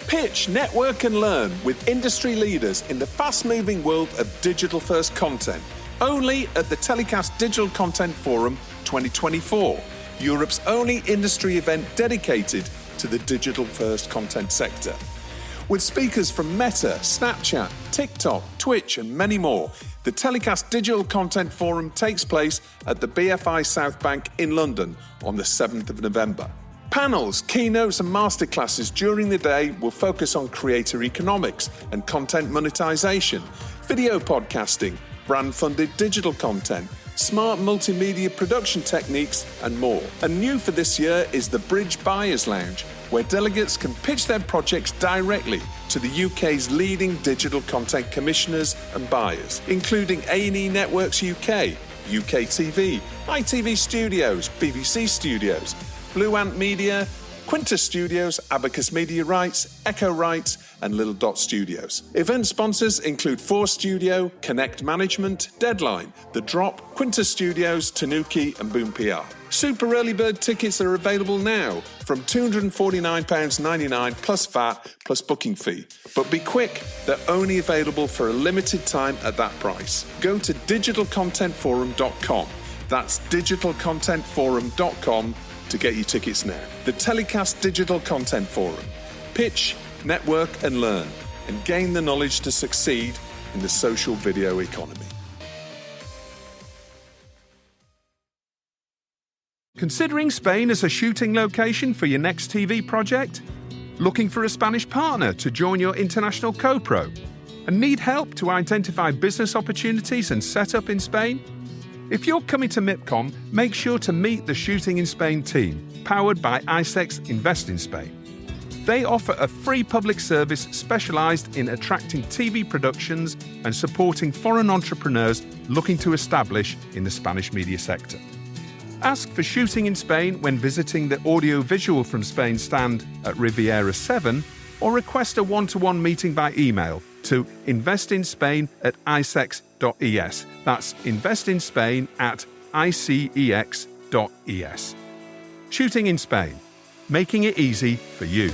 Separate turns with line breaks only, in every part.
Pitch, network and learn with industry leaders in the fast-moving world of digital-first content. Only at the TellyCast Digital Content Forum 2024, Europe's only industry event dedicated to the digital-first content sector. With speakers from Meta, Snapchat, TikTok, Twitch and many more, the TellyCast Digital Content Forum takes place at the BFI South Bank in London on the 7th of November. Panels, keynotes and masterclasses during the day will focus on creator economics and content monetization, video podcasting, brand-funded digital content, smart multimedia production techniques and more. And new for this year is the Bridge Buyers Lounge, where delegates can pitch their projects directly to the UK's leading digital content commissioners and buyers, including A&E Networks UK, UK TV, ITV Studios, BBC Studios, Blue Ant Media, Quintus Studios, Abacus Media Rights, Echo Rights, and Little Dot Studios. Event sponsors include 4 Studio, Connect Management, Deadline, The Drop, Quintus Studios, Tanuki, and Boom PR. Super early bird tickets are available now from £249.99 plus VAT plus booking fee. But be quick, they're only available for a limited time at that price. Go to digitalcontentforum.com. That's digitalcontentforum.com to get your tickets now. The TellyCast Digital Content Forum. Pitch, network and learn, and gain the knowledge to succeed in the social video economy.
Considering Spain as a shooting location for your next TV project? Looking for a Spanish partner to join your international co-pro? And need help to identify business opportunities and set up in Spain? If you're coming to MIPCOM, make sure to meet the Shooting in Spain team, powered by ISEX Invest in Spain. They offer a free public service specialised in attracting TV productions and supporting foreign entrepreneurs looking to establish in the Spanish media sector. Ask for Shooting in Spain when visiting the Audio-Visual from Spain stand at Riviera 7, or request a one-to-one meeting by email to investinspain@isex.es. That's investinspain@icex.es. Shooting in Spain, making it easy for you.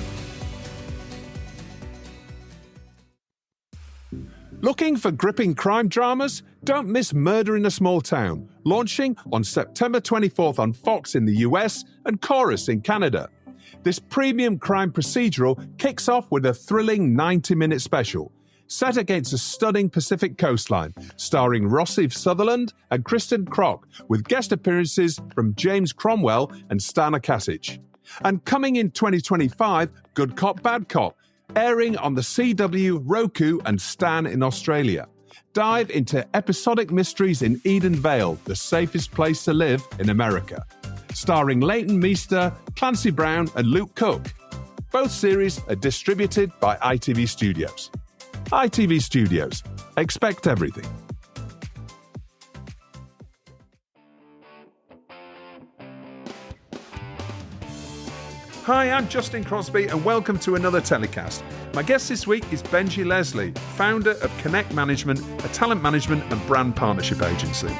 Looking for gripping crime dramas? Don't miss Murder in a Small Town, launching on September 24th on Fox in the US and Chorus in Canada. This premium crime procedural kicks off with a thrilling 90-minute special, set against a stunning Pacific coastline, starring Rossif Sutherland and Kristen Kroc, with guest appearances from James Cromwell and Stana Katic. And coming in 2025, Good Cop, Bad Cop, airing on the CW, Roku and Stan in Australia. Dive into episodic mysteries in Eden Vale, the safest place to live in America. Starring Leighton Meester, Clancy Brown and Luke Cook. Both series are distributed by ITV Studios. ITV Studios. Expect everything. Hi, I'm Justin Crosby and welcome to another TellyCast. My guest this week is Benjy Leslie, founder of Connect Management, a talent management and brand partnership agency.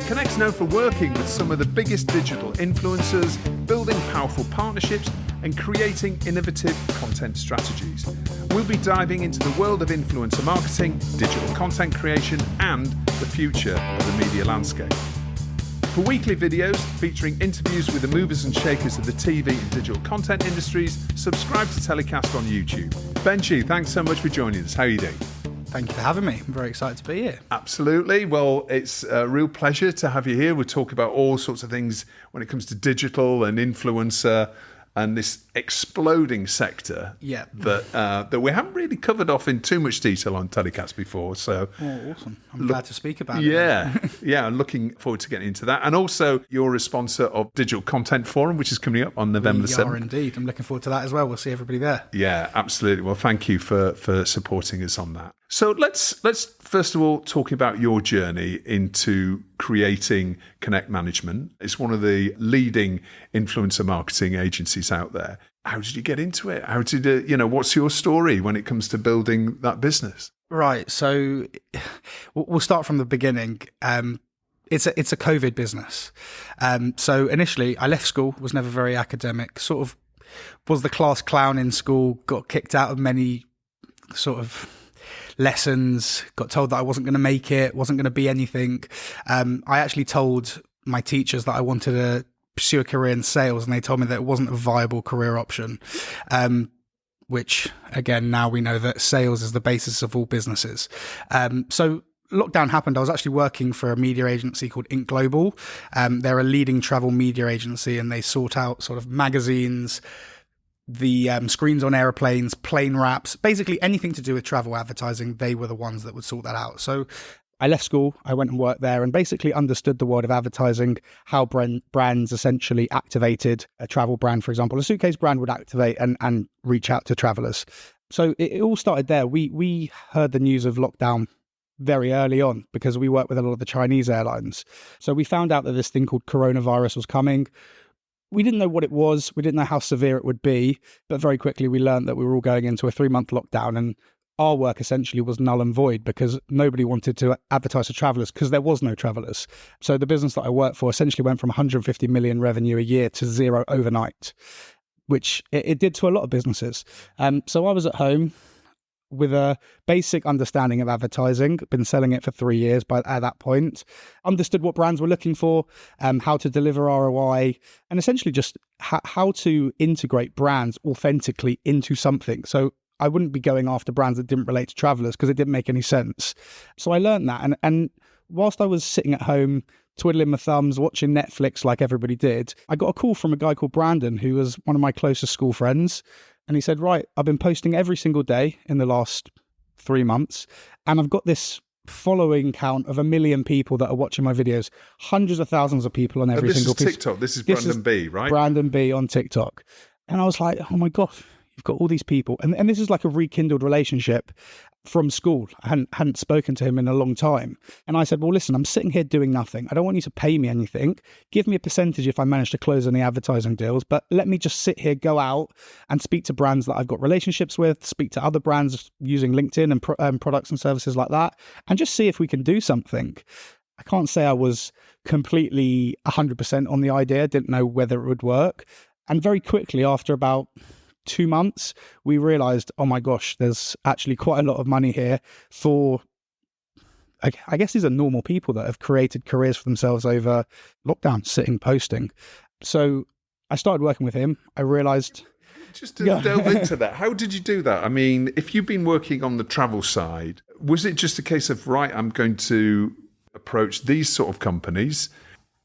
Connect's known for working with some of the biggest digital influencers, building powerful partnerships and creating innovative content strategies. We'll be diving into the world of influencer marketing, digital content creation and the future of the media landscape. For weekly videos featuring interviews with the movers and shakers of the TV and digital content industries, subscribe to TellyCast on YouTube. Benjy, thanks so much for joining us. How are you doing?
Thank you for having me. I'm very excited to be here.
Absolutely. Well, it's a real pleasure to have you here. We'll talk about all sorts of things when it comes to digital and influencer and this exploding sector that we haven't really covered off in too much detail on TellyCast before. So,
awesome. I'm glad to speak about
it. Yeah, looking forward to getting into that. And also, you're a sponsor of Digital Content Forum, which is coming up on November 7th.
We are indeed. I'm looking forward to that as well. We'll see everybody there.
Yeah, absolutely. Well, thank you for supporting us on that. So let's first of all talk about your journey into creating Connect Management. It's one of the leading influencer marketing agencies out there. How did you get into it? How did what's your story when it comes to building that business?
Right. So we'll start from the beginning. It's a COVID business. So initially I left school, was never very academic, sort of was the class clown in school, got kicked out of many sort of lessons, got told that I wasn't going to make it, wasn't going to be anything. I actually told my teachers that I wanted to pursue a career in sales, and they told me that it wasn't a viable career option. Which, again, now we know that sales is the basis of all businesses. So lockdown happened. I was actually working for a media agency called Ink Global. They're a leading travel media agency, and they sort out sort of magazines, the screens on airplanes, plane wraps, basically anything to do with travel advertising. They were the ones that would sort that out. So I left school, I went and worked there and basically understood the world of advertising, how brands essentially activated a travel brand. For example, a suitcase brand would activate and reach out to travelers. So it all started there. We heard the news of lockdown very early on because we work with a lot of the Chinese airlines. So we found out that this thing called coronavirus was coming. We didn't know what it was. We didn't know how severe it would be. But very quickly, we learned that we were all going into a 3-month lockdown, and our work essentially was null and void because nobody wanted to advertise to travellers because there was no travellers. So the business that I worked for essentially went from 150 million revenue a year to zero overnight, which it did to a lot of businesses. So I was at home with a basic understanding of advertising, been selling it for 3 years at that point, understood what brands were looking for, how to deliver ROI, and essentially just how to integrate brands authentically into something. So I wouldn't be going after brands that didn't relate to travellers because it didn't make any sense. So I learned that. And whilst I was sitting at home, twiddling my thumbs, watching Netflix like everybody did, I got a call from a guy called Brandon, who was one of my closest school friends. And he said, right, I've been posting every single day in the last 3 months. And I've got this following count of 1 million people that are watching my videos, hundreds of thousands of people on every single piece.
This is TikTok. This is Brandon B, right?
Brandon B on TikTok. And I was like, oh my gosh. You've got all these people. And this is like a rekindled relationship from school. I hadn't spoken to him in a long time. And I said, well, listen, I'm sitting here doing nothing. I don't want you to pay me anything. Give me a percentage if I manage to close any advertising deals. But let me just sit here, go out and speak to brands that I've got relationships with, speak to other brands using LinkedIn and products and services like that, and just see if we can do something. I can't say I was completely 100% on the idea, didn't know whether it would work. And very quickly, after about 2 months, we realized, oh my gosh, there's actually quite a lot of money here for, I guess these are normal people that have created careers for themselves over lockdown, sitting, posting. So I started working with him. I realized...
Just to delve into that, how did you do that? I mean, if you've been working on the travel side, was it just a case of, right, I'm going to approach these sort of companies?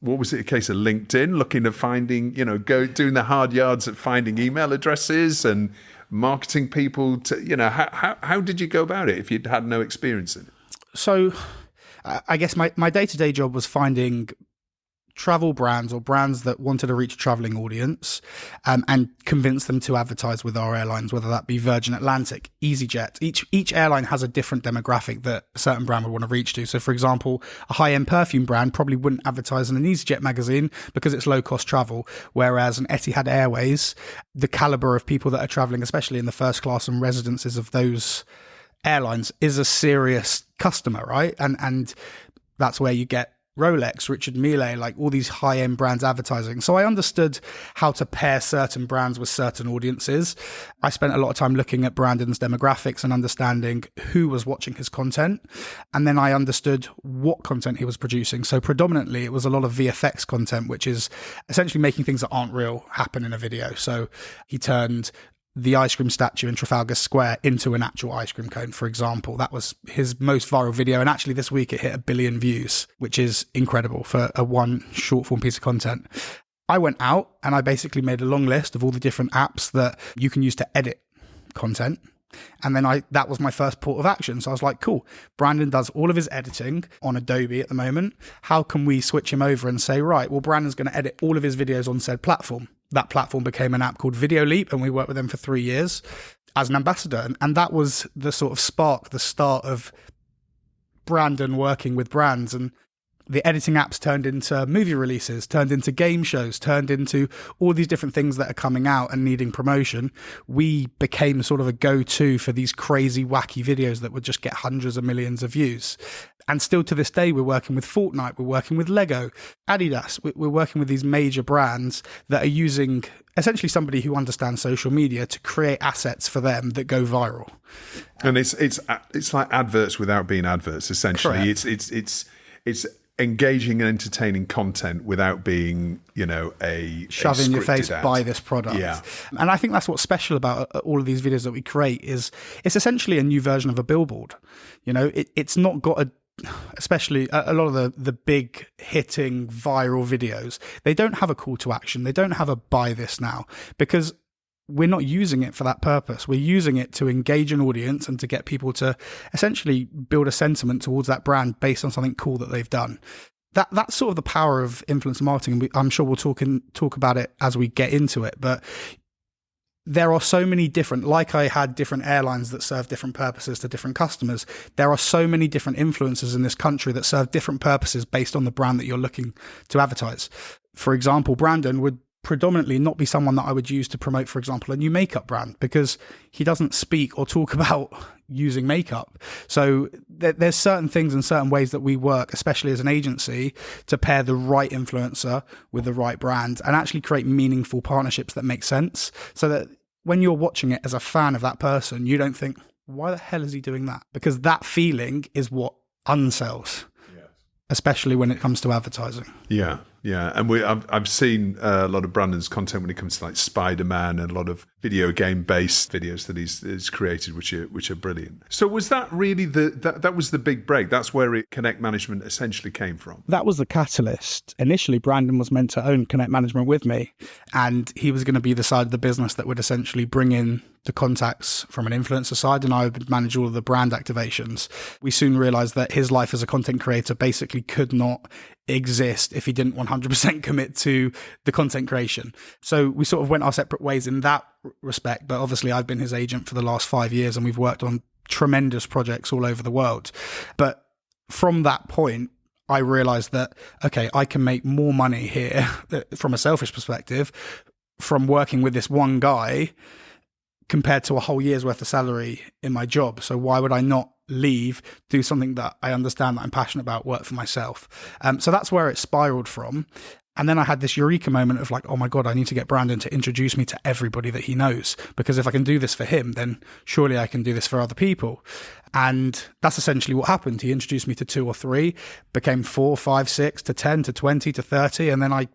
What was it, a case of LinkedIn, looking at finding, doing the hard yards at finding email addresses and marketing people to, how did you go about it if you'd had no experience in it?
So I guess my day-to-day job was finding travel brands or brands that wanted to reach a traveling audience and convince them to advertise with our airlines, whether that be Virgin Atlantic, EasyJet. Each airline has a different demographic that a certain brand would want to reach to. So, for example, a high-end perfume brand probably wouldn't advertise in an EasyJet magazine because it's low-cost travel, whereas an Etihad Airways, the caliber of people that are traveling, especially in the first class and residences of those airlines, is a serious customer, right? And that's where you get Rolex, Richard Mille, like all these high-end brands advertising. So I understood how to pair certain brands with certain audiences. I spent a lot of time looking at Brandon's demographics and understanding who was watching his content. And then I understood what content he was producing. So predominantly it was a lot of VFX content, which is essentially making things that aren't real happen in a video. So he turned the ice cream statue in Trafalgar Square into an actual ice cream cone, for example. That was his most viral video. And actually this week it hit 1 billion views, which is incredible for a one short form piece of content. I went out and I basically made a long list of all the different apps that you can use to edit content. And then that was my first port of action. So I was like, cool, Brandon does all of his editing on Adobe at the moment. How can we switch him over and say, right, well, Brandon's going to edit all of his videos on said platform. That platform became an app called Video Leap, and we worked with them for 3 years as an ambassador. And that was the sort of spark, the start of Brandon working with brands. And the editing apps turned into movie releases, turned into game shows, turned into all these different things that are coming out and needing promotion. We became sort of a go-to for these crazy, wacky videos that would just get hundreds of millions of views. And still to this day, we're working with Fortnite, we're working with Lego, Adidas, we're working with these major brands that are using essentially somebody who understands social media to create assets for them that go viral.
And it's like adverts without being adverts, essentially.
Correct.
It's engaging and entertaining content without being, a
shove in your face,
ad.
buy this product.
Yeah.
And I think that's what's special about all of these videos that we create is it's essentially a new version of a billboard. It's not got especially a lot of the big hitting viral videos, they don't have a call to action. They don't have a buy this now, because we're not using it for that purpose. We're using it to engage an audience and to get people to essentially build a sentiment towards that brand based on something cool that they've done. That's sort of the power of influencer marketing. I'm sure we'll talk about it as we get into it, but there are so many different, like I had different airlines that serve different purposes to different customers. There are so many different influencers in this country that serve different purposes based on the brand that you're looking to advertise. For example, Brandon would predominantly not be someone that I would use to promote, for example, a new makeup brand, because he doesn't speak or talk about using makeup. So there's certain things and certain ways that we work, especially as an agency, to pair the right influencer with the right brand and actually create meaningful partnerships that make sense, so that when you're watching it as a fan of that person, you don't think, why the hell is he doing that? Because that feeling is what unsells, especially when it comes to advertising.
Yeah. And I've seen a lot of Brandon's content when it comes to like Spider-Man and a lot of video game based videos that he's created, which are brilliant. So was that really that was the big break? That's where Connect Management essentially came from.
That was the catalyst. Initially, Brandon was meant to own Connect Management with me, and he was going to be the side of the business that would essentially bring in the contacts from an influencer side, and I would manage all of the brand activations. We soon realized that his life as a content creator basically could not exist if he didn't 100% commit to the content creation. So we sort of went our separate ways in that respect, but obviously I've been his agent for the last 5 years and we've worked on tremendous projects all over the world. But from that point, I realized that, okay, I can make more money here from a selfish perspective from working with this one guy compared to a whole year's worth of salary in my job. So why would I not leave, do something that I understand, that I'm passionate about, work for myself? So that's where it spiraled from. And then I had this eureka moment of like, oh my God, I need to get Brandon to introduce me to everybody that he knows, because if I can do this for him, then surely I can do this for other people. And that's essentially what happened. He introduced me to 2 or 3, became 4, 5, 6 to 10 to 20 to 30. And then I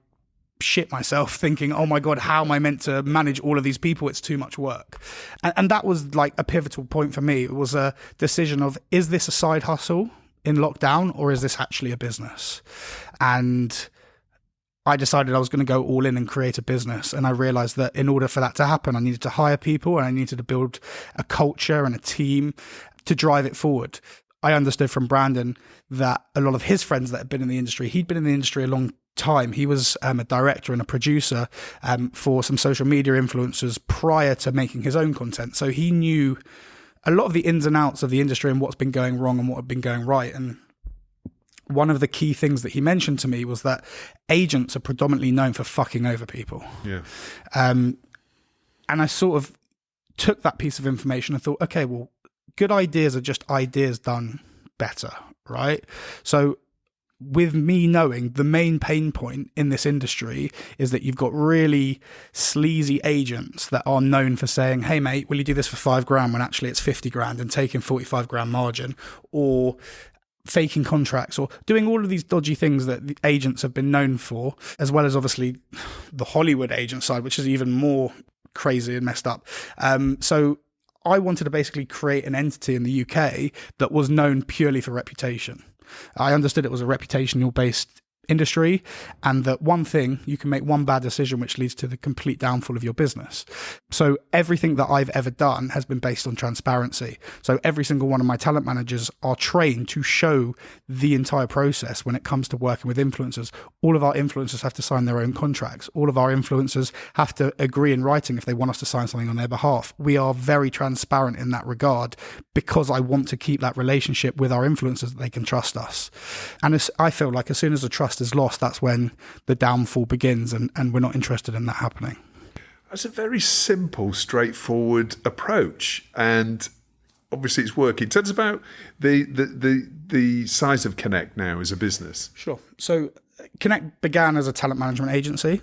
shit myself thinking, oh my God, how am I meant to manage all of these people? It's too much work. And that was like a pivotal point for me. It was a decision of, is this a side hustle in lockdown or is this actually a business? And I decided I was going to go all in and create a business. And I realized that in order for that to happen, I needed to hire people and I needed to build a culture and a team to drive it forward. I understood from Brandon that a lot of his friends that had been in the industry, he'd been in the industry a long time. He was a director and a producer for some social media influencers prior to making his own content. So he knew a lot of the ins and outs of the industry and what's been going wrong and what had been going right. And one of the key things that he mentioned to me was that agents are predominantly known for fucking over people.
Yeah.
And I sort of took that piece of information and thought, okay, well, good ideas are just ideas done better, right? So with me knowing the main pain point in this industry is that you've got really sleazy agents that are known for saying, hey mate, will you do this for $5,000 when actually it's $50,000 and taking $45,000 margin, or faking contracts, or doing all of these dodgy things that the agents have been known for, as well as obviously the Hollywood agent side, which is even more crazy and messed up. So I wanted to basically create an entity in the UK that was known purely for reputation. I understood it was a reputational based industry, and that one thing, you can make one bad decision which leads to the complete downfall of your business. So everything that I've ever done has been based on transparency. So every single one of my talent managers are trained to show the entire process when it comes to working with influencers. All of our influencers have to sign their own contracts. All of our influencers have to agree in writing if they want us to sign something on their behalf. We are very transparent in that regard because I want to keep that relationship with our influencers that they can trust us. And I feel like as soon as the trust is lost, that's when the downfall begins, and we're not interested in that happening.
That's a very simple, straightforward approach, and obviously it's working. Tell us about the size of Connect now as a business.
Sure. So Connect began as a talent management agency,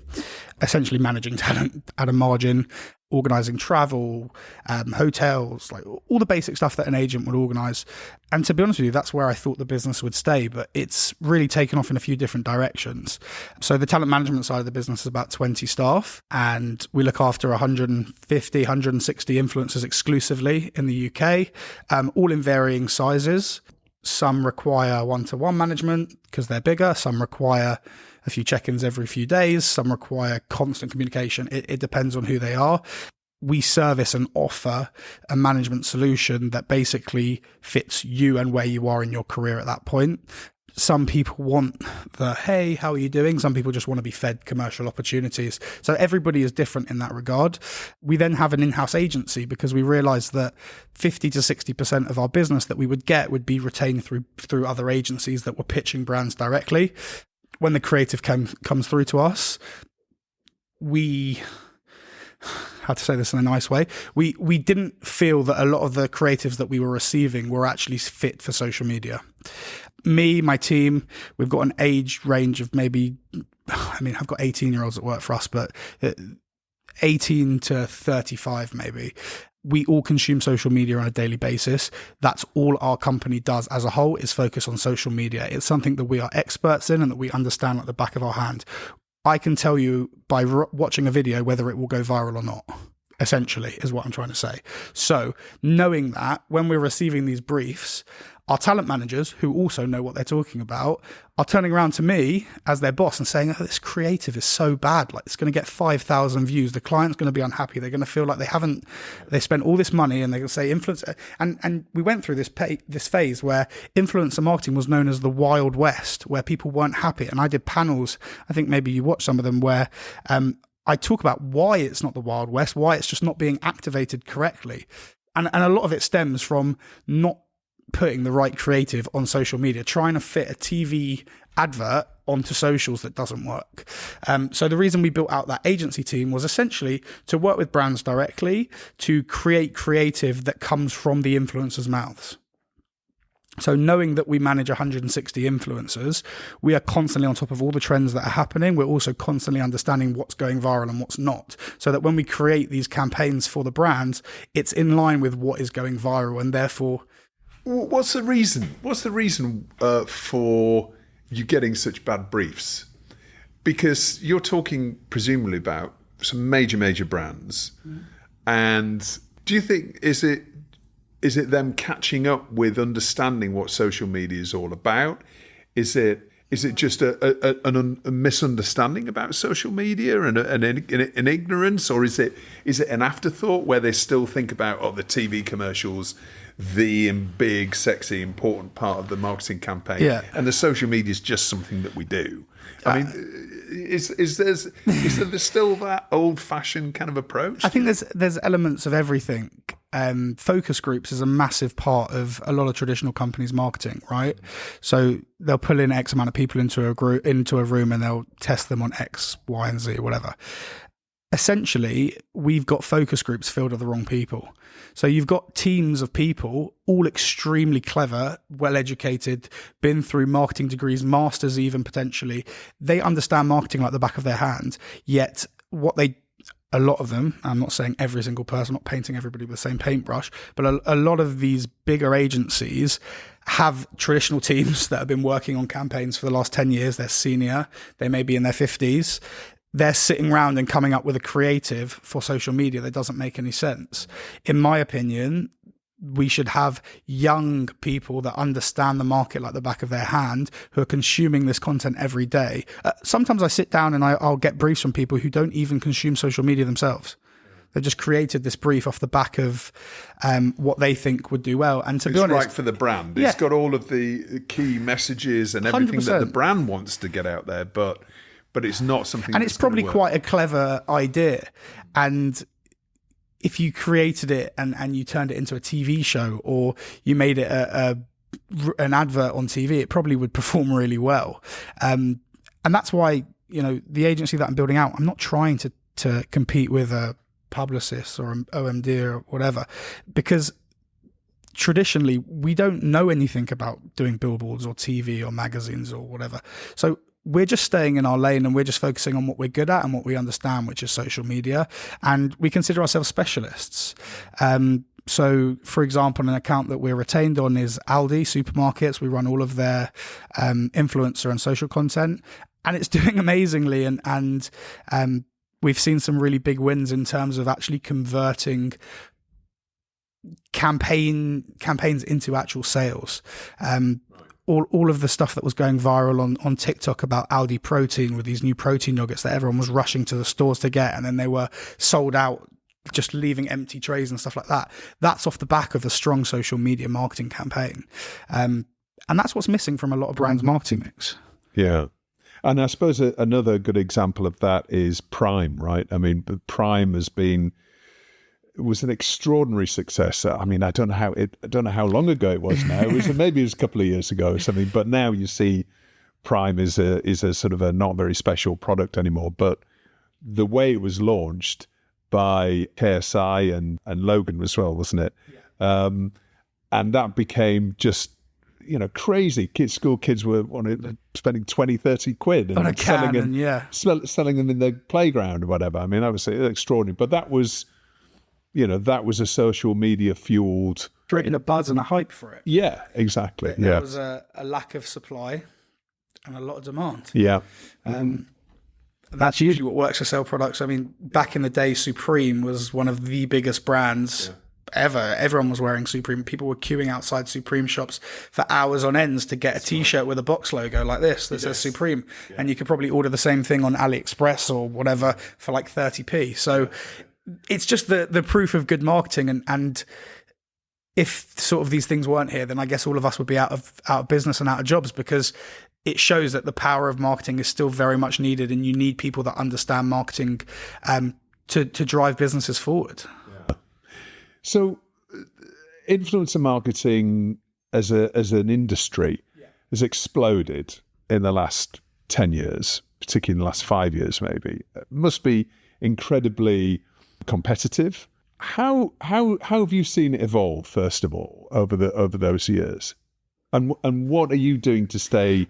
essentially managing talent at a margin, organising travel, hotels, like all the basic stuff that an agent would organise. And to be honest with you, that's where I thought the business would stay, but it's really taken off in a few different directions. So the talent management side of the business is about 20 staff, and we look after 150, 160 influencers exclusively in the UK, all in varying sizes. Some require one-to-one management because they're bigger. Some require a few check-ins every few days. Some require constant communication. It depends on who they are. We service and offer a management solution that basically fits you and where you are in your career at that point. Some people want the, hey, how are you doing? Some people just want to be fed commercial opportunities. So everybody is different in that regard. We then have an in-house agency because we realized that 50 to 60% of our business that we would get would be retained through other agencies that were pitching brands directly. When the creative comes through to us, how to say this in a nice way, we didn't feel that a lot of the creatives that we were receiving were actually fit for social media. Me, my team, we've got an age range of maybe, I've got 18-year-olds that work for us, but 18 to 35 maybe. We all consume social media on a daily basis. That's all our company does as a whole, is focus on social media. It's something that we are experts in and that we understand at the back of our hand. I can tell you by watching a video whether it will go viral or not, essentially, is what I'm trying to say. So knowing that, when we're receiving these briefs, our talent managers, who also know what they're talking about, are turning around to me as their boss and saying, oh, this creative is so bad. Like, it's going to get 5,000 views. The client's going to be unhappy. They're going to feel like they spent all this money, and they're going to say influencer. And we went through this phase where influencer marketing was known as the Wild West, where people weren't happy. And I did panels, I think maybe you watched some of them, where I talk about why it's not the Wild West, why it's just not being activated correctly. And a lot of it stems from not putting the right creative on social media, trying to fit a TV advert onto socials that doesn't work. So the reason we built out that agency team was essentially to work with brands directly to create creative that comes from the influencers' mouths. So knowing that we manage 160 influencers, we are constantly on top of all the trends that are happening. We're also constantly understanding what's going viral and what's not, so that when we create these campaigns for the brands, it's in line with what is going viral, and therefore...
What's the reason? What's the reason for you getting such bad briefs? Because you're talking presumably about some major brands, and do you think is it them catching up with understanding what social media is all about? Is it just a misunderstanding about social media and an ignorance, or is it an afterthought where they still think about the TV commercials, the big, sexy, important part of the marketing campaign, and the social media is just something that we do? I mean, is there still that old-fashioned kind of approach?
I think there's elements of everything. Focus groups is a massive part of a lot of traditional companies' marketing, right? So they'll pull in X amount of people into a room, and they'll test them on X, Y, and Z, whatever. Essentially, we've got focus groups filled with the wrong people. So you've got teams of people, all extremely clever, well-educated, been through marketing degrees, masters even potentially. They understand marketing like the back of their hand, yet a lot of them, I'm not saying every single person, not painting everybody with the same paintbrush, but a lot of these bigger agencies have traditional teams that have been working on campaigns for the last 10 years. They're senior, they may be in their 50s. They're sitting around and coming up with a creative for social media that doesn't make any sense. In my opinion, we should have young people that understand the market like the back of their hand, who are consuming this content every day. Sometimes I sit down and I'll get briefs from people who don't even consume social media themselves. They just created this brief off the back of what they think would do well. And to be honest,
it's right for the brand. It's got all of the key messages and everything
100%.
that the brand wants to get out there, but it's not something.
And it's probably quite a clever idea. And if you created it and you turned it into a TV show, or you made it an advert on TV, it probably would perform really well. And that's why, the agency that I'm building out, I'm not trying to compete with a Publicis or an OMD or whatever, because traditionally we don't know anything about doing billboards or TV or magazines or whatever. So we're just staying in our lane and we're just focusing on what we're good at and what we understand, which is social media. And we consider ourselves specialists. So, for example, an account that we're retained on is Aldi supermarkets. We run all of their influencer and social content, and it's doing amazingly. And we've seen some really big wins in terms of actually converting campaigns into actual sales. All of the stuff that was going viral on TikTok about Aldi protein, with these new protein yogurts that everyone was rushing to the stores to get, and then they were sold out, just leaving empty trays and stuff like that. That's off the back of a strong social media marketing campaign. And that's what's missing from a lot of brands' marketing mix.
Yeah. And I suppose another good example of that is Prime, right? I mean, Prime was an extraordinary success. I mean, I don't know how long ago it was now. Maybe it was a couple of years ago or something. But now you see Prime is a sort of a not very special product anymore. But the way it was launched by KSI and Logan as well, wasn't it? Yeah. And that became just, crazy. School kids were spending 20, 30 quid
on a can,
selling them in the playground or whatever. I mean, obviously extraordinary. But that was, that was a social media fueled,
creating a buzz and a hype for it.
Yeah, exactly.
There was a lack of supply and a lot of demand.
Yeah.
That's usually what works to sell products. I mean, back in the day, Supreme was one of the biggest brands ever. Everyone was wearing Supreme. People were queuing outside Supreme shops for hours on ends to get a T-shirt with a box logo like this that says Supreme. Yeah. And you could probably order the same thing on AliExpress or whatever for like 30p. So it's just the proof of good marketing. And if sort of these things weren't here, then I guess all of us would be out of business and out of jobs, because it shows that the power of marketing is still very much needed, and you need people that understand marketing to drive businesses forward.
Yeah. So influencer marketing as an industry has exploded in the last 10 years, particularly in the last 5 years maybe. It must be incredibly competitive. How have you seen it evolve, first of all, over those years? And what are you doing to stay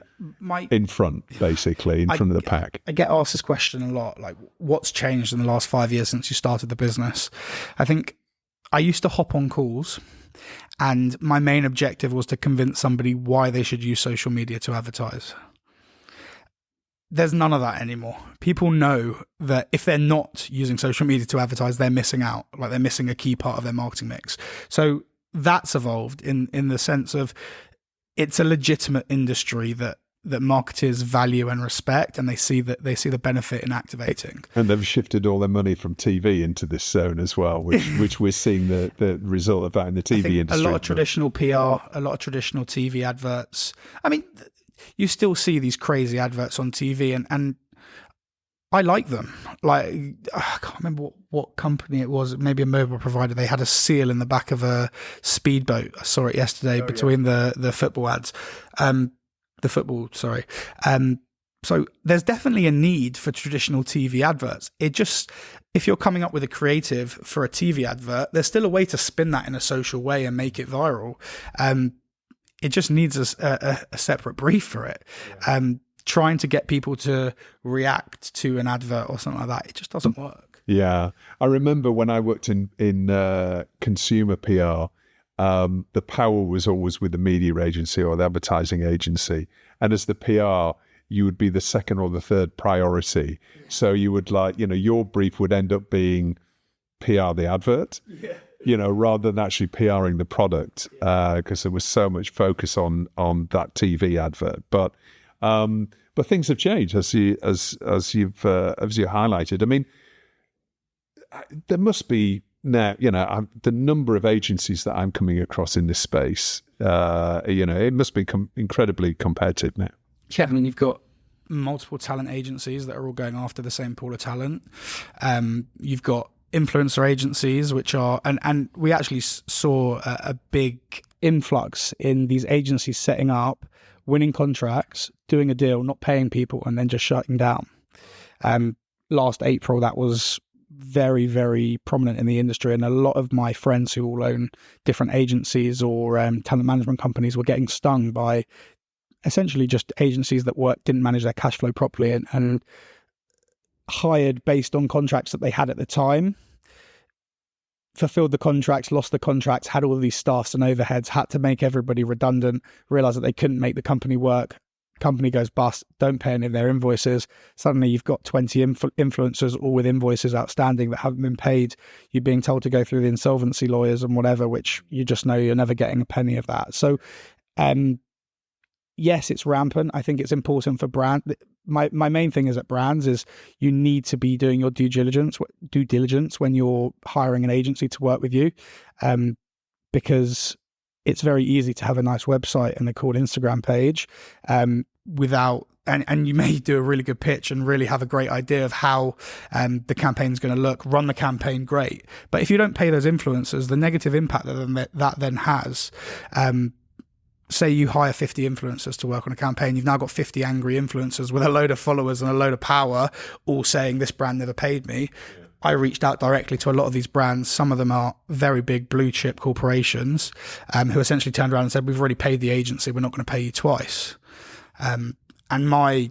in front, basically, in front of the pack?
I get asked this question a lot, like, what's changed in the last 5 years since you started the business? I think I used to hop on calls, and my main objective was to convince somebody why they should use social media to advertise. There's none of that anymore. People know that if they're not using social media to advertise, they're missing out, like they're missing a key part of their marketing mix. So that's evolved in the sense of, it's a legitimate industry that marketers value and respect, and they see the benefit in activating.
And they've shifted all their money from TV into this zone as well, which we're seeing the result of that in the TV industry.
A lot of traditional PR, a lot of traditional TV adverts. I mean, you still see these crazy adverts on TV, and I like them. Like, I can't remember what company it was, maybe a mobile provider. They had a seal in the back of a speedboat. I saw it yesterday between the football ads. So there's definitely a need for traditional TV adverts. If you're coming up with a creative for a TV advert, there's still a way to spin that in a social way and make it viral. It just needs a separate brief for it. Trying to get people to react to an advert or something like that, it just doesn't work.
Yeah. I remember when I worked in consumer PR, the power was always with the media agency or the advertising agency. And as the PR, you would be the second or the third priority. So you would your brief would end up being PR the advert. Yeah. rather than actually PRing the product, because there was so much focus on that TV advert. But things have changed as you've highlighted. I mean, there must be now, the number of agencies that I'm coming across in this space, it must be incredibly competitive now.
Yeah, I mean, you've got multiple talent agencies that are all going after the same pool of talent. You've got influencer agencies, which are, and we actually saw a big influx in these agencies setting up, winning contracts, doing a deal, not paying people, and then just shutting down. Last April, that was very, very prominent in the industry, and a lot of my friends who all own different agencies or talent management companies were getting stung by essentially just agencies that didn't manage their cash flow properly and hired based on contracts that they had at the time, fulfilled the contracts, lost the contracts, had all of these staffs and overheads, had to make everybody redundant, realized that they couldn't make the company work. Company goes bust, don't pay any of their invoices. Suddenly you've got 20 influencers all with invoices outstanding that haven't been paid. You're being told to go through the insolvency lawyers and whatever, which you just know you're never getting a penny of that. So, yes, it's rampant. I think it's important for brand. My main thing is at brands is you need to be doing your due diligence when you're hiring an agency to work with you, because it's very easy to have a nice website and a cool Instagram page without, and you may do a really good pitch and really have a great idea of how the campaign's going to look, run the campaign great. But if you don't pay those influencers, the negative impact that then has, say you hire 50 influencers to work on a campaign, you've now got 50 angry influencers with a load of followers and a load of power, all saying this brand never paid me. Yeah. I reached out directly to a lot of these brands. Some of them are very big blue chip corporations who essentially turned around and said, we've already paid the agency, we're not going to pay you twice. And my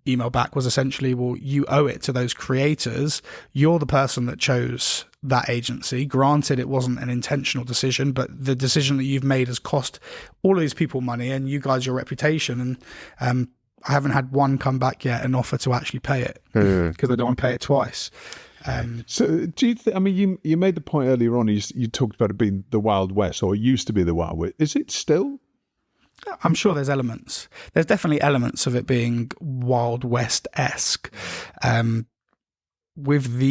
email back was essentially, well, you owe it to those creators. You're the person that chose that agency. Granted, it wasn't an intentional decision, but the decision that you've made has cost all of these people money and you guys your reputation. And I haven't had one come back yet and offer to actually pay it because they don't want to pay it twice.
So do you think, I mean, you made the point earlier on, you talked about it being the Wild West, or it used to be the Wild West. Is it still?
I'm sure there's elements. There's definitely elements of it being Wild West-esque. With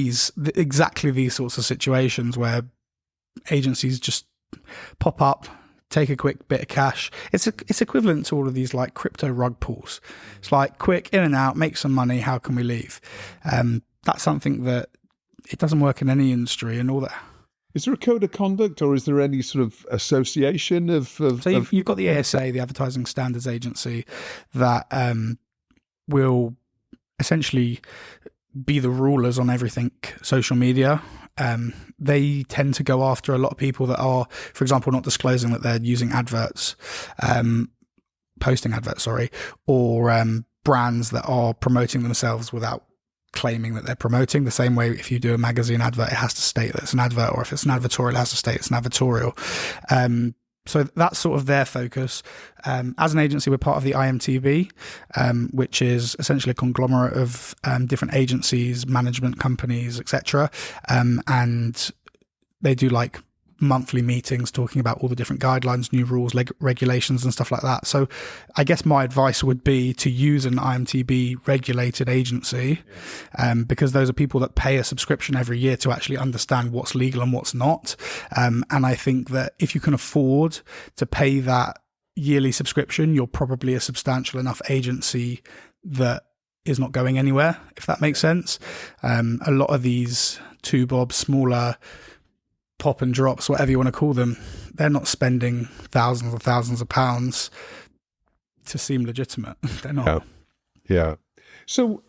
exactly these sorts of situations where agencies just pop up, take a quick bit of cash. It's equivalent to all of these like crypto rug pulls. It's like quick in and out, make some money. How can we leave? That's something that it doesn't work in any industry and all that.
Is there a code of conduct, or is there any sort of association of
So you've got the ASA, the Advertising Standards Agency, that will essentially be the rulers on everything social media. They tend to go after a lot of people that are, for example, not disclosing that they're using adverts, posting adverts, or brands that are promoting themselves without claiming that they're promoting. The same way if you do a magazine advert, it has to state that it's an advert, or if it's an advertorial, it has to state it's an advertorial. So that's sort of their focus. As an agency, we're part of the IMTB, which is essentially a conglomerate of different agencies, management companies, etc. And they do like monthly meetings talking about all the different guidelines, new rules, regulations and stuff like that. So I guess my advice would be to use an IMTB regulated agency, because those are people that pay a subscription every year to actually understand what's legal and what's not. And I think that if you can afford to pay that yearly subscription, you're probably a substantial enough agency that is not going anywhere, if that makes sense. A lot of these two-bob, smaller pop and drops, whatever you want to call them, they're not spending thousands and thousands of pounds to seem legitimate. They're not.
Yeah. So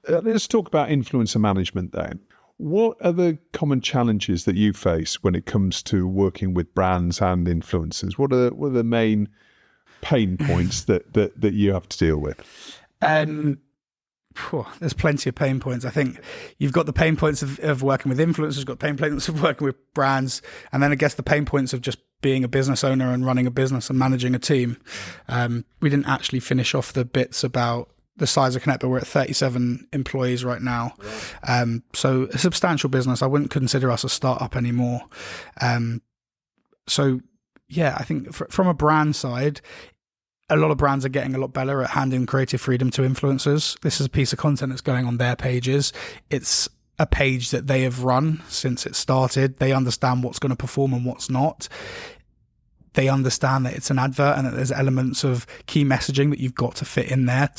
let's talk about influencer management then. What are the common challenges that you face when it comes to working with brands and influencers? What are the main pain points that you have to deal with?
There's plenty of pain points. I think you've got the pain points of working with influencers, you've got pain points of working with brands, and then I guess the pain points of just being a business owner and running a business and managing a team. We didn't actually finish off the bits about the size of Connect, but we're at 37 employees right now. So a substantial business. I wouldn't consider us a startup anymore. So yeah, I think from a brand side, a lot of brands are getting a lot better at handing creative freedom to influencers. This is a piece of content that's going on their pages. It's a page that they have run since it started. They understand what's going to perform and what's not. They understand that it's an advert and that there's elements of key messaging that you've got to fit in there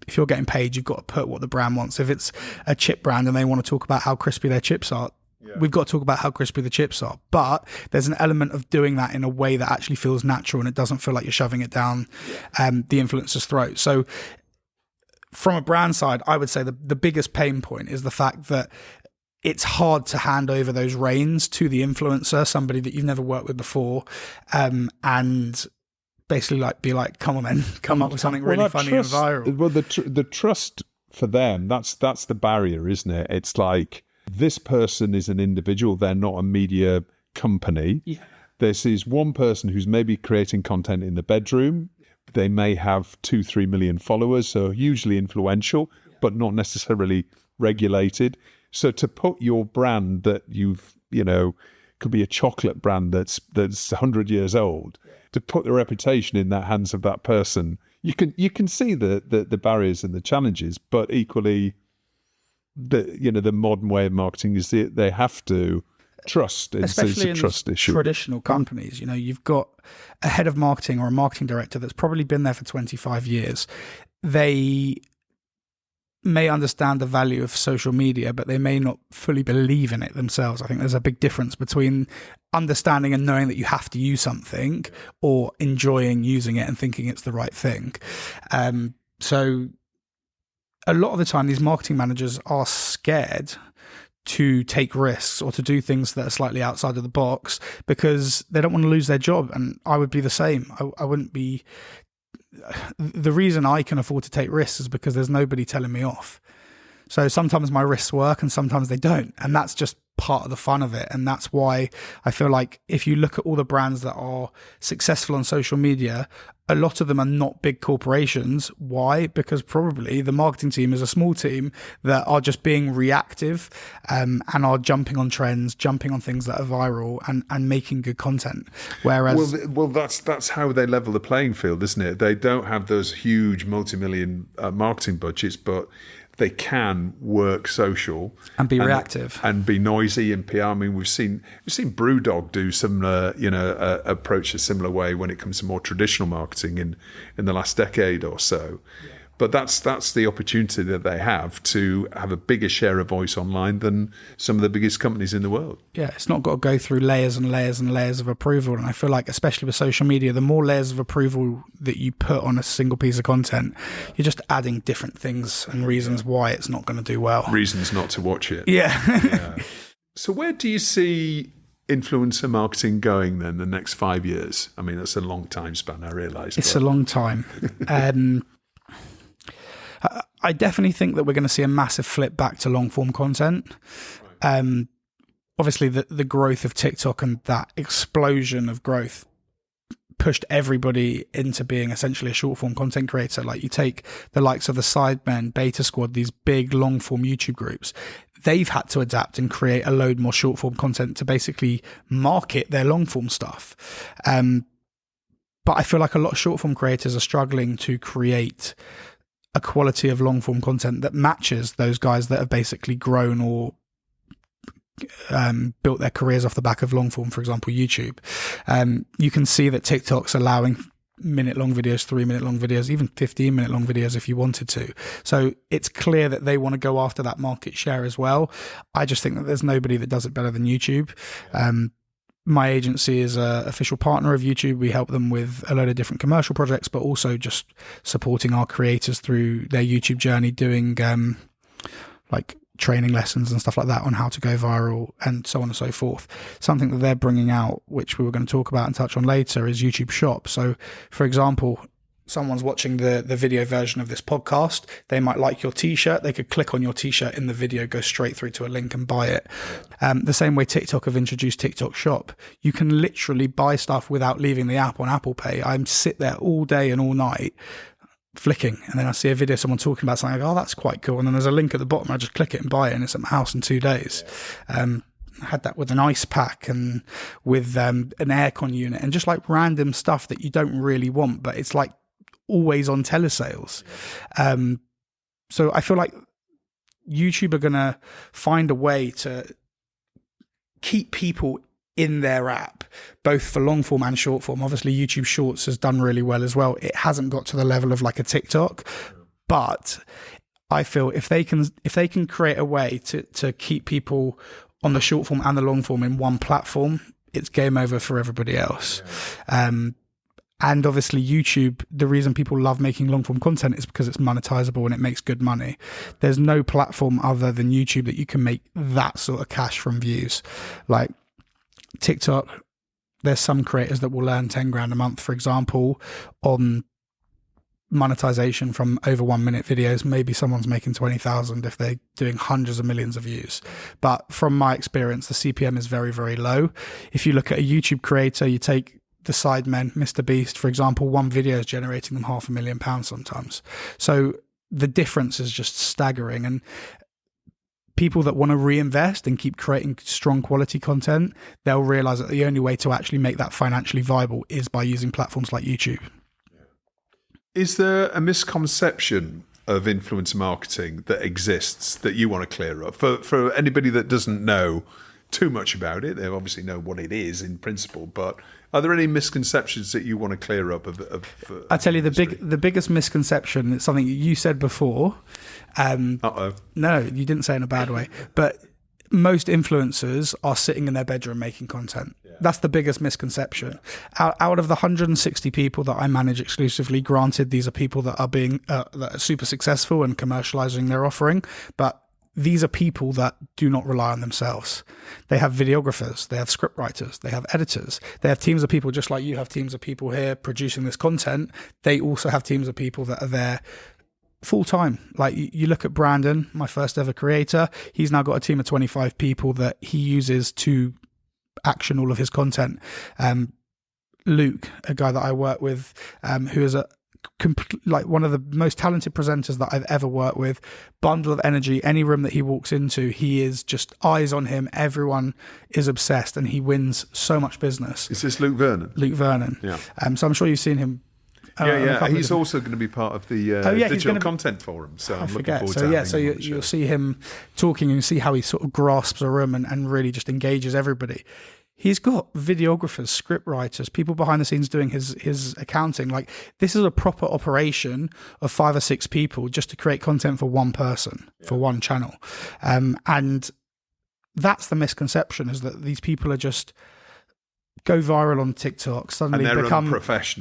if you're getting paid, you've got to put what the brand wants. If it's a chip brand and they want to talk about how crispy their chips are, we've got to talk about how crispy the chips are. But there's an element of doing that in a way that actually feels natural and it doesn't feel like you're shoving it down the influencer's throat. So from a brand side, I would say the biggest pain point is the fact that it's hard to hand over those reins to the influencer, somebody that you've never worked with before, and basically be like, come on then, come up with something really funny and viral.
Well, the trust for them, that's the barrier, isn't it? It's like, this person is an individual, they're not a media company. Yeah. This is one person who's maybe creating content in the bedroom. They may have 2-3 million followers, so hugely influential, but not necessarily regulated. So to put your brand that could be a chocolate brand that's 100 years old, to put the reputation in the hands of that person, you can see the barriers and the challenges, but equally, the modern way of marketing is they have to trust.
Especially
it's a trust issue.
Traditional companies, you've got a head of marketing or a marketing director that's probably been there for 25 years. They may understand the value of social media, but they may not fully believe in it themselves. I think there's a big difference between understanding and knowing that you have to use something or enjoying using it and thinking it's the right thing. So a lot of the time, these marketing managers are scared to take risks or to do things that are slightly outside of the box because they don't want to lose their job. And I would be the same. I wouldn't be... The reason I can afford to take risks is because there's nobody telling me off. So sometimes my risks work and sometimes they don't. And that's just part of the fun of it. And that's why I feel like if you look at all the brands that are successful on social media, a lot of them are not big corporations. Why? Because probably the marketing team is a small team that are just being reactive and are jumping on trends, jumping on things that are viral and making good content. Whereas...
Well, that's how they level the playing field, isn't it? They don't have those huge multi-million marketing budgets, but they can work social
and be reactive
and be noisy in PR. I mean, we've seen BrewDog do similar, approach a similar way when it comes to more traditional marketing in the last decade or so. Yeah. But that's the opportunity that they have to have a bigger share of voice online than some of the biggest companies in the world.
Yeah, it's not got to go through layers and layers and layers of approval. And I feel like, especially with social media, the more layers of approval that you put on a single piece of content, you're just adding different things and reasons why it's not going to do well.
Reasons not to watch it.
Yeah.
So where do you see influencer marketing going then the next 5 years? I mean, that's a long time span, I realise.
It's a long time. I definitely think that we're going to see a massive flip back to long form content. Obviously, the growth of TikTok and that explosion of growth pushed everybody into being essentially a short form content creator. Like you take the likes of the Sidemen, Beta Squad, these big long form YouTube groups. They've had to adapt and create a load more short form content to basically market their long form stuff. But I feel like a lot of short form creators are struggling to create a quality of long form content that matches those guys that have basically grown or built their careers off the back of long form, for example, YouTube. You can see that TikTok's allowing minute long videos, 3 minute long videos, even 15 minute long videos if you wanted to. So it's clear that they want to go after that market share as well. I just think that there's nobody that does it better than YouTube. My agency is an official partner of YouTube. We help them with a load of different commercial projects, but also just supporting our creators through their YouTube journey, doing like training lessons and stuff like that on how to go viral and so on and so forth. Something that they're bringing out, which we were going to talk about and touch on later, is YouTube Shop. So, for example, someone's watching the video version of this podcast, they might like your t-shirt, they could click on your t-shirt in the video, go straight through to a link and buy it. The same way TikTok have introduced TikTok Shop, you can literally buy stuff without leaving the app on Apple Pay. I sit there all day and all night flicking, and then I see a video of someone talking about something, I go, oh, that's quite cool, and then there's a link at the bottom, I just click it and buy it, and it's at my house in 2 days. I had that with an ice pack and with an aircon unit, and just like random stuff that you don't really want, but it's like always on telesales. So I feel like YouTube are going to find a way to keep people in their app, both for long form and short form. Obviously, YouTube Shorts has done really well as well. It hasn't got to the level of like a TikTok, but I feel if they can create a way to keep people on the short form and the long form in one platform, it's game over for everybody else. And obviously YouTube, the reason people love making long form content is because it's monetizable and it makes good money. There's no platform other than YouTube that you can make that sort of cash from views. Like TikTok, there's some creators that will earn 10 grand a month, for example, on monetization from over 1 minute videos. Maybe someone's making 20,000 if they're doing hundreds of millions of views. But from my experience, the CPM is very, very low. If you look at a YouTube creator, you take the Sidemen, Mr. Beast, for example, one video is generating them £500,000 sometimes. So the difference is just staggering. And people that want to reinvest and keep creating strong quality content, they'll realize that the only way to actually make that financially viable is by using platforms like YouTube.
Is there a misconception of influencer marketing that exists that you want to clear up? For anybody that doesn't know too much about it, they obviously know what it is in principle, but are there any misconceptions that you want to clear up
I tell you, the biggest misconception, it's something you said before. No, you didn't say it in a bad way, but most influencers are sitting in their bedroom making content. That's the biggest misconception. Out of the 160 people that I manage exclusively, granted, these are people that are being that are super successful and commercializing their offering, but these are people that do not rely on themselves. They have videographers, they have script writers, they have editors, they have teams of people just like you have teams of people here producing this content. They also have teams of people that are there full time. Like you look at Brandon, my first ever creator, he's now got a team of 25 people that he uses to action all of his content. Luke, a guy that I work with, who is like one of the most talented presenters that I've ever worked with, bundle of energy. Any room that he walks into, he is just eyes on him. Everyone is obsessed and he wins so much business.
Is this Luke Vernon?
Luke Vernon.
Yeah.
So I'm sure you've seen him.
He's also going to be part of the digital content forum. So I'm looking forward to having him.
You'll see him talking and see how he sort of grasps a room and really just engages everybody. He's got videographers, script writers, people behind the scenes doing his accounting. Like, this is a proper operation of 5 or 6 people just to create content for one person, for one channel. And that's the misconception, is that these people are just go viral on TikTok, suddenly become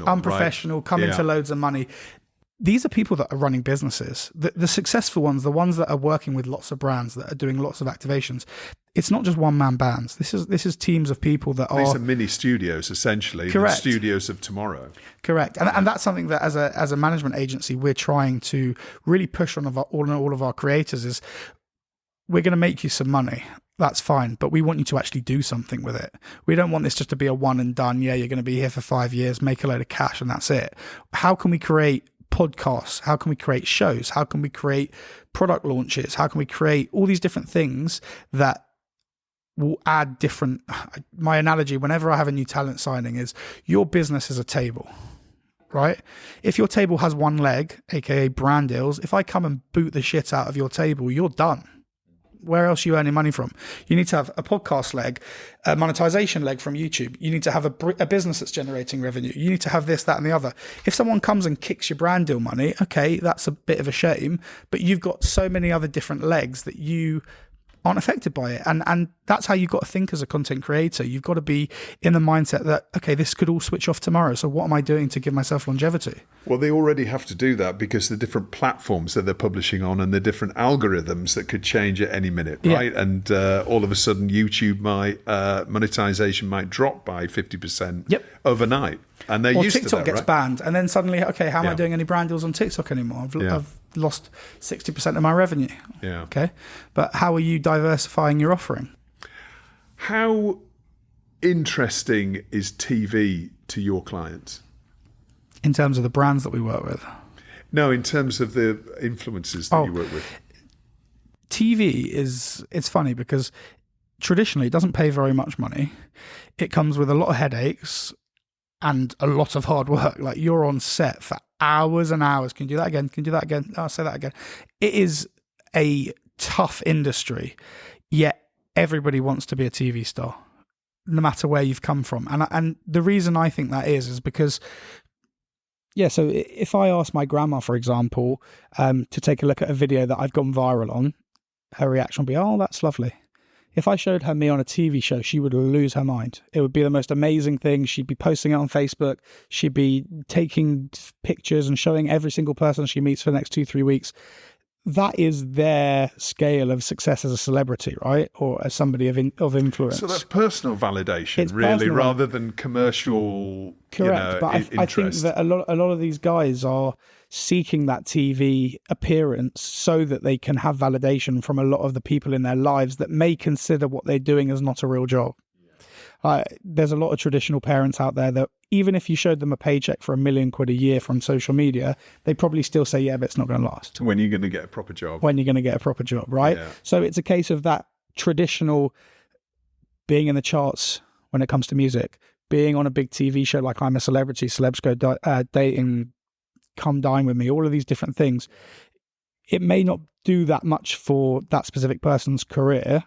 unprofessional, come into loads of money. These are people that are running businesses. The successful ones, the ones that are working with lots of brands, that are doing lots of activations. It's not just one-man bands. This is teams of people that
These are mini studios, essentially.
Correct.
The studios of tomorrow.
Correct. And that's something that as a management agency, we're trying to really push on all of our creators is, we're going to make you some money. That's fine. But we want you to actually do something with it. We don't want this just to be a one and done. Yeah, you're going to be here for 5 years, make a load of cash, and that's it. How can we create podcasts? How can we create shows? How can we create product launches? How can we create all these different things that will add different... My analogy, whenever I have a new talent signing, is your business is a table, right? If your table has one leg, aka brand deals, if I come and boot the shit out of your table, you're done. Where else are you earning money from? You need to have a podcast leg, a monetization leg from YouTube. You need to have a business that's generating revenue. You need to have this, that, and the other. If someone comes and kicks your brand deal money, okay, that's a bit of a shame, but you've got so many other different legs that you aren't affected by it. And that's how you've got to think as a content creator. You've got to be in the mindset that, okay, this could all switch off tomorrow. So what am I doing to give myself longevity?
Well, they already have to do that because the different platforms that they're publishing on and the different algorithms that could change at any minute, right? Yeah. And all of a sudden YouTube monetization might drop by 50% overnight. And they're used
TikTok
to that,
gets
right?
banned, and then suddenly, okay, how am I doing any brand deals on TikTok anymore? I've lost 60% of my revenue.
Yeah.
Okay. But how are you diversifying your offering?
How interesting is TV to your clients?
In terms of the brands that we work with?
No, in terms of the influencers that you work with.
TV it's funny because traditionally it doesn't pay very much money. It comes with a lot of headaches and a lot of hard work. Like, you're on set for hours and hours. Can you do that again? Can you do that again? I'll say that again. It is a tough industry, yet everybody wants to be a TV star, no matter where you've come from. And the reason I think that is because, so if I ask my grandma, for example, to take a look at a video that I've gone viral on, her reaction would be, oh, that's lovely. If I showed her me on a TV show, she would lose her mind. It would be the most amazing thing. She'd be posting it on Facebook. She'd be taking pictures and showing every single person she meets for the next 2-3 weeks. That is their scale of success as a celebrity, right? Or as somebody of influence.
So that's personal validation,
It's
really,
personal.
rather than commercial.
Correct, but I think that a lot of these guys are seeking that TV appearance so that they can have validation from a lot of the people in their lives that may consider what they're doing as not a real job. There's a lot of traditional parents out there that even if you showed them a paycheck for £1 million a year from social media, they probably still say, yeah, but it's not going to last.
When you're going to get a proper job.
When you're going to get a proper job, right? Yeah. So it's a case of that traditional being in the charts when it comes to music, being on a big TV show like I'm a Celebrity, Celebs Go Dating, Come Dine With Me, all of these different things. It may not do that much for that specific person's career,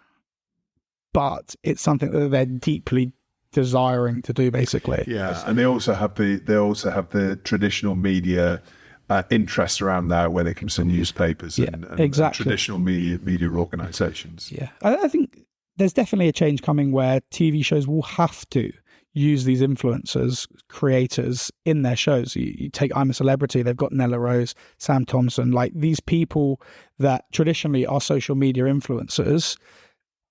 but it's something that they're deeply desiring to do, basically.
Yeah, and they also have the traditional media interest around that when it comes to newspapers and
exactly.
traditional media organisations.
Yeah, I think there's definitely a change coming where TV shows will have to use these influencers, creators in their shows. You take I'm a Celebrity, they've got Nella Rose, Sam Thompson, like these people that traditionally are social media influencers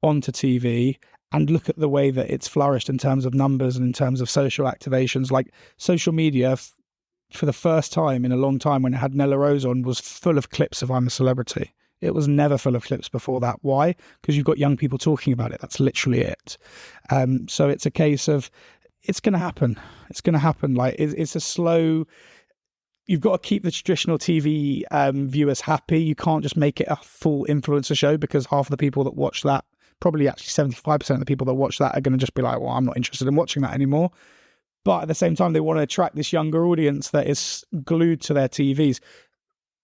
onto TV, and look at the way that it's flourished in terms of numbers and in terms of social activations. Like social media, for the first time in a long time when it had Nella Rose on, was full of clips of I'm a Celebrity. It was never full of clips before that. Why? Because you've got young people talking about it. That's literally it. So it's a case of, it's going to happen. It's going to happen. Like it's a slow, you've got to keep the traditional TV viewers happy. You can't just make it a full influencer show, because half of the people that watch that, probably actually 75% of the people that watch that, are going to just be like, well, I'm not interested in watching that anymore. But at the same time, they want to attract this younger audience that is glued to their TVs.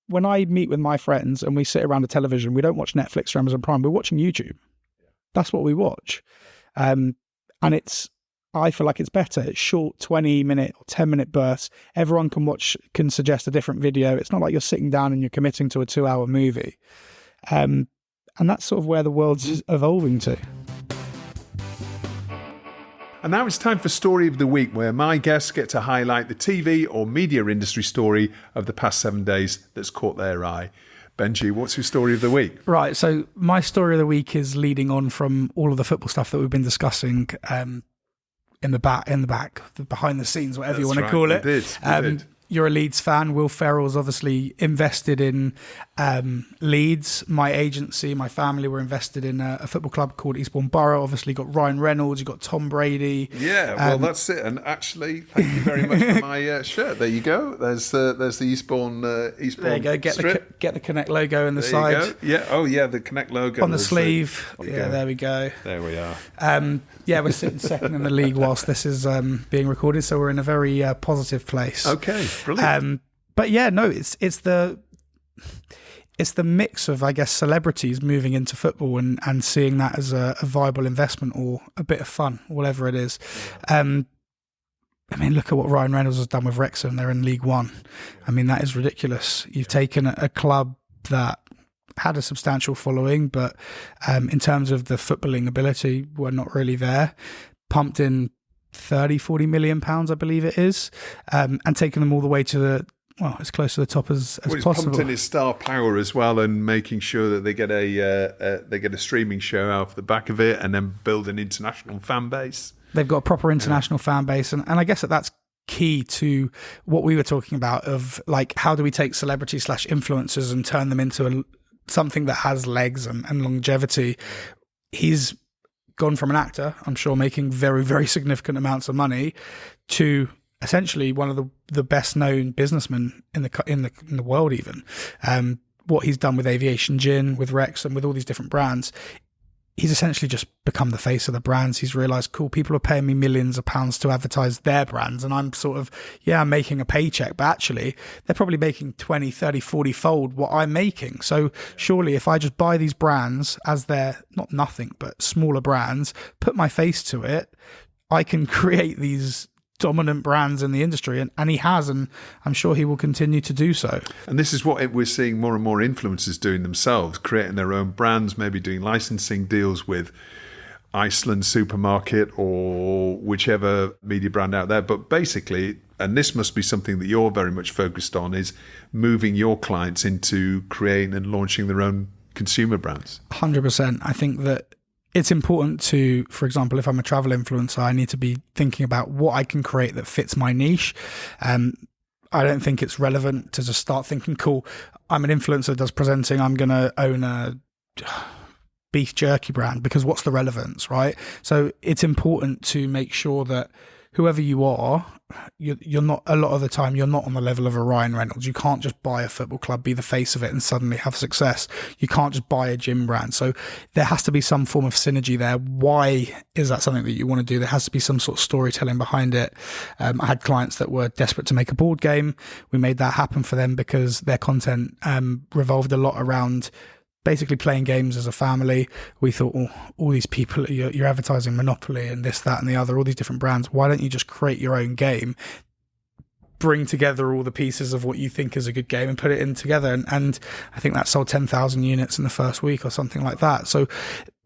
When I meet with my friends and we sit around a television, we don't watch Netflix or Amazon Prime. We're watching YouTube. That's what we watch. And I feel like it's better. It's short 20-minute or 10-minute bursts. Everyone can suggest a different video. It's not like you're sitting down and you're committing to a 2-hour movie. And that's sort of where the world's evolving to.
And now it's time for Story of the Week, where my guests get to highlight the TV or media industry story of the past 7 days that's caught their eye. Benjy, what's your story of the week?
Right, so my story of the week is leading on from all of the football stuff that we've been discussing in the back, the behind the scenes, whatever you want to call it.
We did.
You're a Leeds fan. Will Ferrell's obviously invested in Leeds. My agency, my family were invested in a football club called Eastbourne Borough. Obviously, got Ryan Reynolds, you've got Tom Brady.
Yeah, well, that's it. And actually, thank you very much for my shirt. There you go. There's the Eastbourne. There you go.
Get the Connect logo in the
there
side.
You go. Yeah. Oh, yeah. The Connect logo
on the sleeve. There we go.
There we are.
We're sitting second in the league whilst this is being recorded, so we're in a very positive place.
Okay. Brilliant.
But yeah, no, it's the mix of, I guess, celebrities moving into football and seeing that as a viable investment or a bit of fun, whatever it is. I mean, look at what Ryan Reynolds has done with Wrexham. They're in League One. I mean, that is ridiculous. You've taken a club that had a substantial following, but in terms of the footballing ability, were not really there. Pumped in 30-40 million pounds, I believe it is, and taking them all the way to as close to the top as possible.
Pumped in his star power as well, and making sure that they get a streaming show out of the back of it, and then build an international fan base.
They've got a proper international fan base, and I guess that's key to what we were talking about of, like, how do we take celebrities / influencers and turn them into something that has legs and longevity. He's gone from an actor, I'm sure, making very, very significant amounts of money, to essentially one of the best known businessmen in the world, even. What he's done with Aviation Gin, with Rex, and with all these different brands, he's essentially just become the face of the brands. He's realised, cool, people are paying me millions of pounds to advertise their brands, and I'm sort of, I'm making a paycheck, but actually they're probably making 20, 30, 40 fold what I'm making. So surely if I just buy these brands as they're not nothing, but smaller brands, put my face to it, I can create these dominant brands in the industry, and he has, and I'm sure he will continue to do so.
And this is what we're seeing more and more influencers doing themselves, creating their own brands, maybe doing licensing deals with Iceland Supermarket or whichever media brand out there. But basically, and this must be something that you're very much focused on, is moving your clients into creating and launching their own consumer brands. 100%.
I think that it's important to, for example, if I'm a travel influencer, I need to be thinking about what I can create that fits my niche. I don't think it's relevant to just start thinking, cool, I'm an influencer that does presenting, I'm going to own a beef jerky brand, because what's the relevance, right? So it's important to make sure that whoever you are, you're not, a lot of the time, you're not on the level of a Ryan Reynolds. You can't just buy a football club, be the face of it, and suddenly have success. You can't just buy a gym brand. So there has to be some form of synergy there. Why is that something that you want to do? There has to be some sort of storytelling behind it. I had clients that were desperate to make a board game. We made that happen for them because their content revolved a lot around basically playing games as a family. We thought, all these people, you're advertising Monopoly and this, that, and the other, all these different brands. Why don't you just create your own game, bring together all the pieces of what you think is a good game and put it in together? And I think that sold 10,000 units in the first week or something like that. So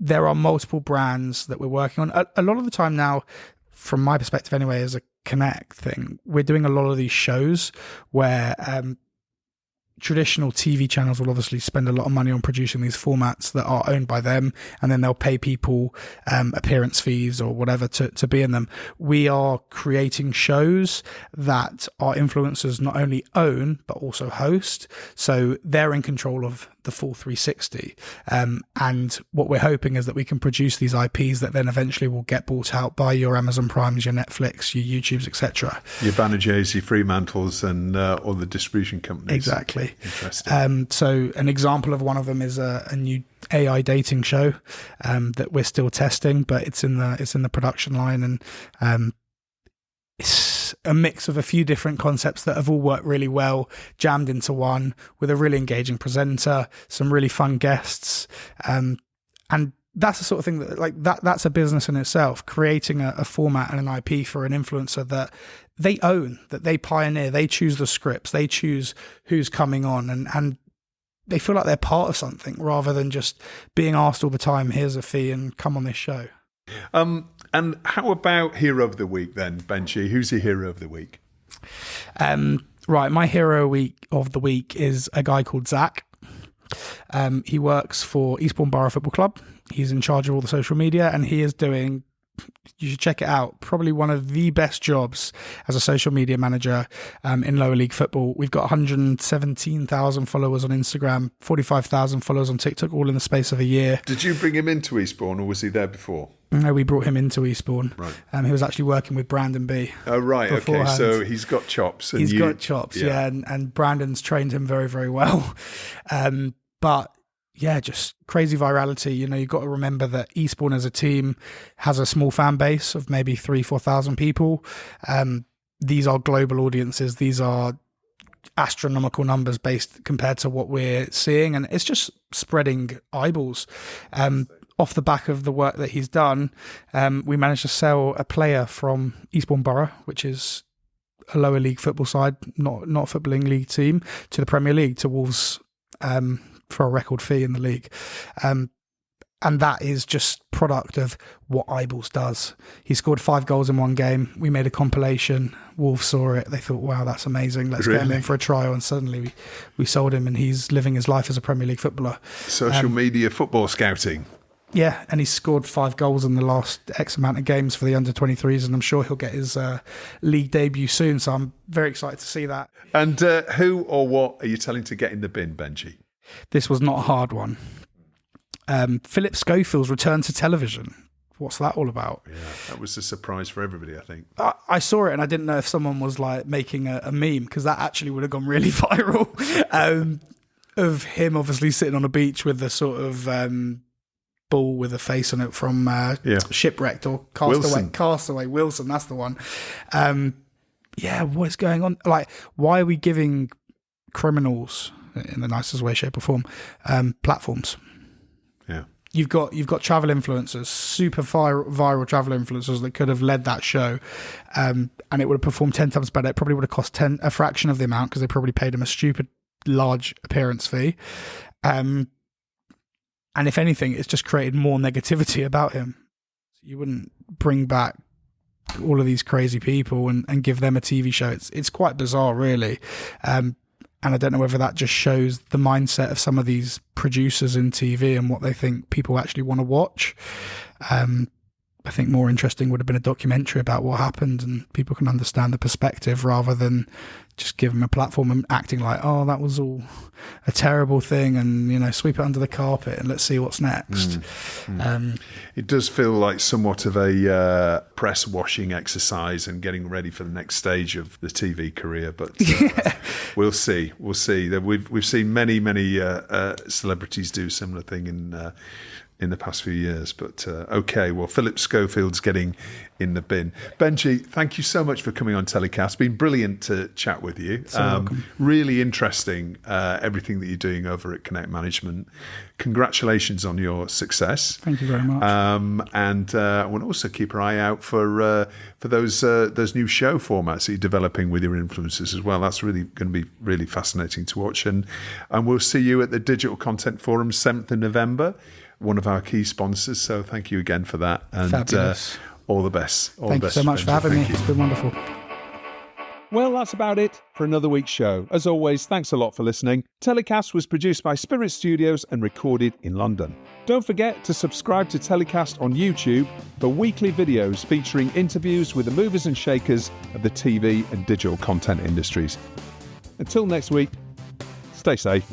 there are multiple brands that we're working on. A lot of the time now, from my perspective anyway, as a Connect thing, we're doing a lot of these shows where traditional TV channels will obviously spend a lot of money on producing these formats that are owned by them, and then they'll pay people appearance fees or whatever to be in them. We are creating shows that our influencers not only own but also host, so they're in control of the full 360. And what we're hoping is that we can produce these IPs that then eventually will get bought out by your Amazon Primes, your Netflix, your YouTubes, etc.
Your Banijay's, your Fremantles, and all the distribution companies.
Exactly.
Interesting.
So an example of one of them is a new AI dating show that we're still testing, but it's in the production line, and it's a mix of a few different concepts that have all worked really well, jammed into one with a really engaging presenter, some really fun guests, and that's the sort of thing that's a business in itself, creating a format and an IP for an influencer that they own, that they pioneer, they choose the scripts, they choose who's coming on, and they feel like they're part of something rather than just being asked all the time, here's a fee and come on this show.
And how about Hero of the Week then, Benjy? Who's your Hero of the Week?
Right, my Hero of the Week is a guy called Zach. He works for Eastbourne Borough Football Club. He's in charge of all the social media, and he is doing, you should check it out, probably one of the best jobs as a social media manager in lower league football. We've got 117,000 followers on Instagram, 45,000 followers on TikTok, all in the space of a year.
Did you bring him into Eastbourne, or was he there before?
No, we brought him into Eastbourne.
Right.
He was actually working with Brandon B.
Oh, right.
beforehand.
Okay. So he's got chops.
And he's got chops, yeah. And Brandon's trained him very, very well. But yeah, just crazy virality. You've got to remember that Eastbourne as a team has a small fan base of maybe 3,000-4,000 people. These are global audiences. These are astronomical numbers based compared to what we're seeing. And it's just spreading eyeballs. Off the back of the work that he's done, we managed to sell a player from Eastbourne Borough, which is a lower league football side, not a footballing league team, to the Premier League, to Wolves, for a record fee in the league. And that is just product of what Eyeballs does. He scored 5 goals in one game. We made a compilation. Wolves saw it. They thought, wow, that's amazing. Let's get him in for a trial. And suddenly we sold him, and he's living his life as a Premier League footballer.
Social media football scouting.
Yeah, and he's scored 5 goals in the last X amount of games for the under-23s, and I'm sure he'll get his league debut soon, so I'm very excited to see that.
And who or what are you telling to get in the bin, Benjy?
This was not a hard one. Philip Schofield's return to television. what's that all about?
Yeah, that was a surprise for everybody, I think.
I saw it and I didn't know if someone was like making a meme, because that actually would have gone really viral. Of him obviously sitting on a beach with the sort of ball with a face on it from Shipwrecked or Castaway Wilson, that's the one. What's going on? Like, why are we giving criminals, in the nicest way, shape or form, platforms?
Yeah.
You've got travel influencers, super viral travel influencers that could have led that show, and it would have performed 10 times better. It probably would have cost a fraction of the amount, because they probably paid him a stupid large appearance fee. And if anything, it's just created more negativity about him. You wouldn't bring back all of these crazy people and give them a TV show. It's quite bizarre, really. And I don't know whether that just shows the mindset of some of these producers in TV and what they think people actually want to watch. I think more interesting would have been a documentary about what happened, and people can understand the perspective, rather than just give them a platform and acting like, oh, that was all a terrible thing, and sweep it under the carpet and let's see what's next.
It does feel like somewhat of a press washing exercise and getting ready for the next stage of the TV career, but we'll see. We've seen many celebrities do similar thing in the past few years, but okay, well, Philip Schofield's getting in the bin. Benjy, thank you so much for coming on TellyCast. It's been brilliant to chat with you. Really interesting, everything that you're doing over at Connect Management. Congratulations on your success.
Thank you very much.
And I want to also keep our eye out for those new show formats that you're developing with your influencers as well. That's really going to be really fascinating to watch. And we'll see you at the Digital Content Forum 7th of November, one of our key sponsors. So thank you again for that. And
fabulous.
All the best.
Thank you so much for having me. It's been wonderful.
Well, that's about it for another week's show. As always, thanks a lot for listening. TellyCast was produced by Spirit Studios and recorded in London. Don't forget to subscribe to TellyCast on YouTube for weekly videos featuring interviews with the movers and shakers of the TV and digital content industries. Until next week, stay safe.